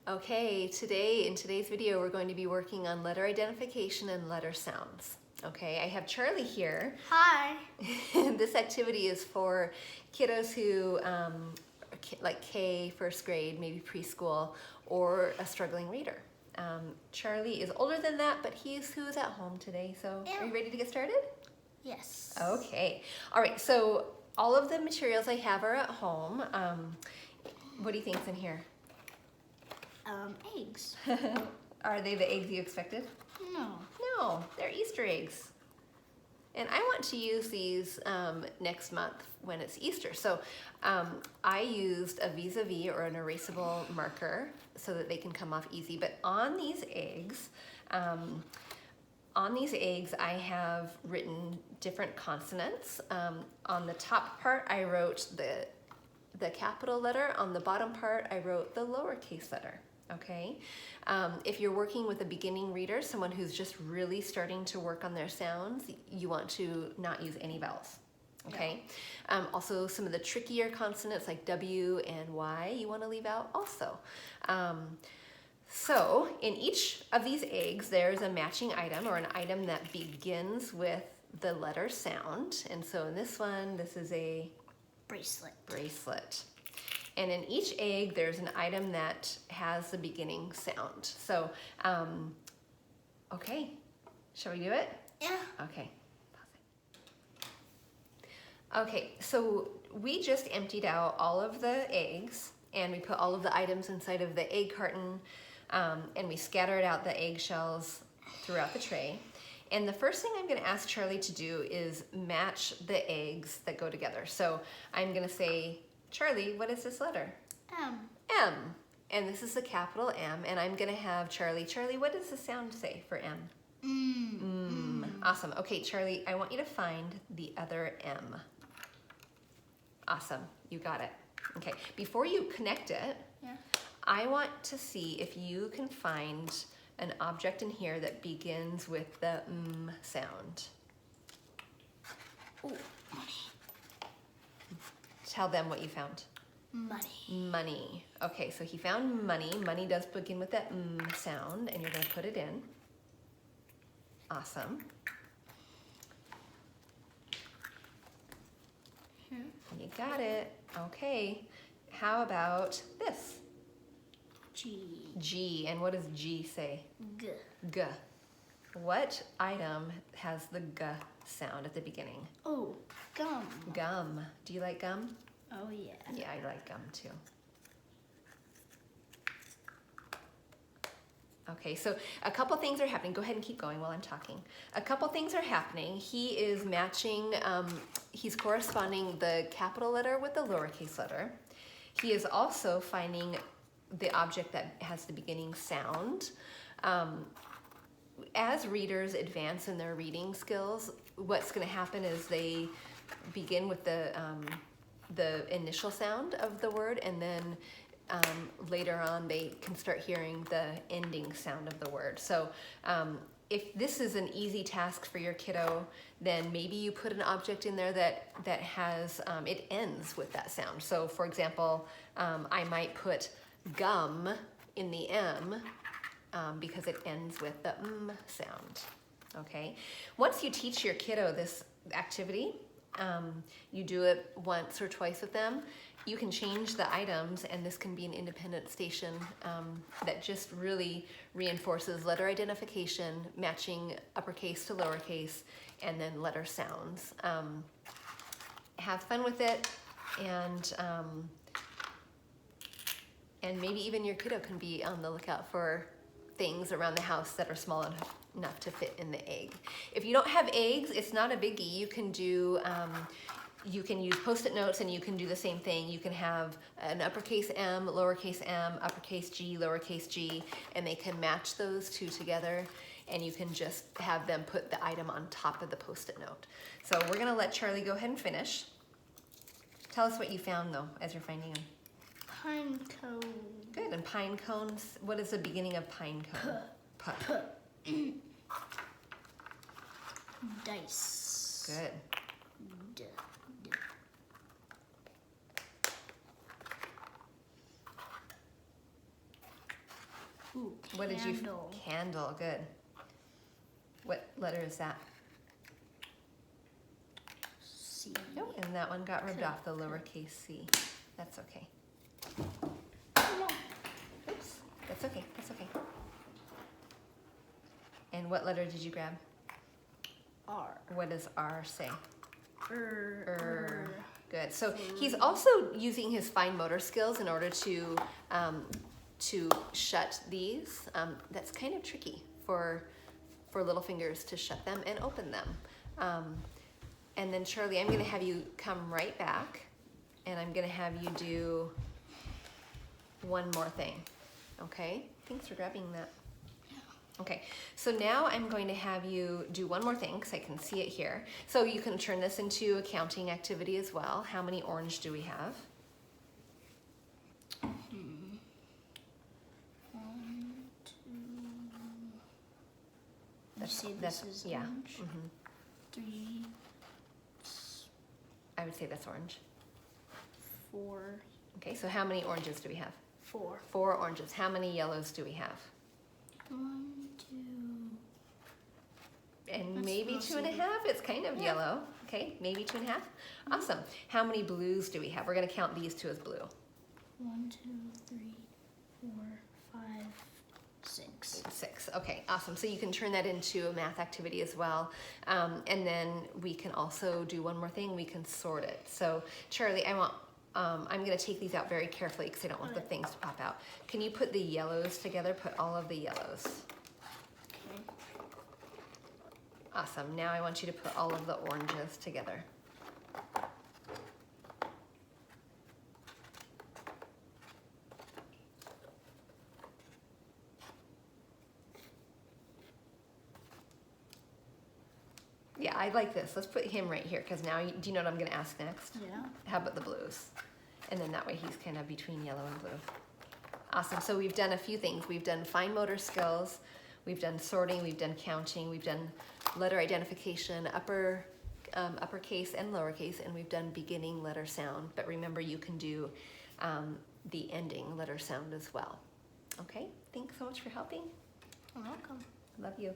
Okay, in today's video, we're going to be working on letter identification and letter sounds. Okay, I have Charlie here. Hi. This activity is for kiddos who, like K, first grade, maybe preschool, or a struggling reader. Charlie is older than that, but who's at home today. So Yeah. Are you ready to get started? Yes. Okay, all right, so all of the materials I have are at home. What do you think's in here? Eggs. Are they the eggs you expected? No. No, they're Easter eggs. And I want to use these next month when it's Easter. So I used a vis-a-vis or an erasable marker so that they can come off easy. But on these eggs, I have written different consonants. On the top part, I wrote the capital letter. On the bottom part, I wrote the lowercase letter. Okay, if you're working with a beginning reader, someone who's just really starting to work on their sounds, you want to not use any vowels. Okay, yeah. Also some of the trickier consonants like W and Y you want to leave out also. So in each of these eggs, there's a matching item or an item that begins with the letter sound. And so in this one, this is a bracelet. And in each egg, there's an item that has the beginning sound. So, okay, shall we do it? Yeah. Okay, pause it. Okay, so we just emptied out all of the eggs and we put all of the items inside of the egg carton and we scattered out the eggshells throughout the tray. And the first thing I'm gonna ask Charlie to do is match the eggs that go together. So I'm gonna say, Charlie, what is this letter? M. M. And this is the capital M. And I'm going to have Charlie, what does the sound say for M? Awesome. Okay, Charlie, I want you to find the other M. Awesome. You got it. Okay, before you connect it, Yeah. I want to see if you can find an object in here that begins with the M sound. Ooh, money. Tell them what you found. Money. Okay, so he found money. Money does begin with that M sound, and you're going to put it in. Awesome. You got it. Okay. How about this? G. And what does G say? G. G. What item has the G sound at the beginning? Oh, gum. Gum. Do you like gum? Oh, yeah. Yeah, I like gum too. Okay, so a couple things are happening. Go ahead and keep going while I'm talking. A couple things are happening. He is matching, he's corresponding the capital letter with the lowercase letter. He is also finding the object that has the beginning sound. As readers advance in their reading skills, what's going to happen is they begin with the initial sound of the word, and then later on they can start hearing the ending sound of the word. So if this is an easy task for your kiddo, then maybe you put an object in there that has, it ends with that sound. So for example, I might put gum in the M because it ends with the M sound. Okay. Once you teach your kiddo this activity, you do it once or twice with them, you can change the items, and this can be an independent station that just really reinforces letter identification, matching uppercase to lowercase, and then letter sounds. Have fun with it, and maybe even your kiddo can be on the lookout for things around the house that are small enough to fit in the egg. If you don't have eggs, it's not a biggie. You can do, you can use Post-it notes, and you can do the same thing. You can have an uppercase M, uppercase G, lowercase g, and they can match those two together, and you can just have them put the item on top of the Post-it note. So we're gonna let Charlie go ahead and finish. Tell us what you found though, as you're finding them. Pine cone. Good, and pine cones, what is the beginning of pine cone? Dice. Good. D. Ooh, What did you? candle. Candle. Good. What letter is that? C. No, and that one got ripped Good, off, the good. lowercase c. That's okay. No. Oops. That's okay. That's okay. And what letter did you grab? R. What does R say? Er. Good. So he's also using his fine motor skills in order to shut these. That's kind of tricky for little fingers to shut them and open them. And then Charlie, I'm going to have you come right back, and I'm going to have you do one more thing. Okay? Thanks for grabbing that. Okay, so now I'm going to have you do one more thing because I can see it here. So you can turn this into a counting activity as well. How many orange do we have? 1, 2. You say this is yeah. orange. 3, I would say that's orange. 4. Okay, so how many oranges do we have? 4. 4 oranges. How many yellows do we have? 1, 2. And That's maybe mostly- 2.5. It's kind of yellow. Okay, maybe 2.5. Awesome. How many blues do we have? We're going to count these two as blue. 1, 2, 3, 4, 5, 6. 6. Okay, awesome. So you can turn that into a math activity as well. And then we can also do one more thing. We can sort it. So Charlie, I'm going to take these out very carefully because I don't want the things to pop out. Can you put the yellows together? Put all of the yellows. Okay. Awesome. Now I want you to put all of the oranges together. Yeah, I like this. Let's put him right here because now, do you know what I'm going to ask next? Yeah. How about the blues? And then that way he's kind of between yellow and blue. Awesome. So we've done a few things. We've done fine motor skills. We've done sorting. We've done counting. We've done letter identification, uppercase and lowercase, and we've done beginning letter sound. But remember, you can do the ending letter sound as well. Okay? Thanks so much for helping. You're welcome. Love you.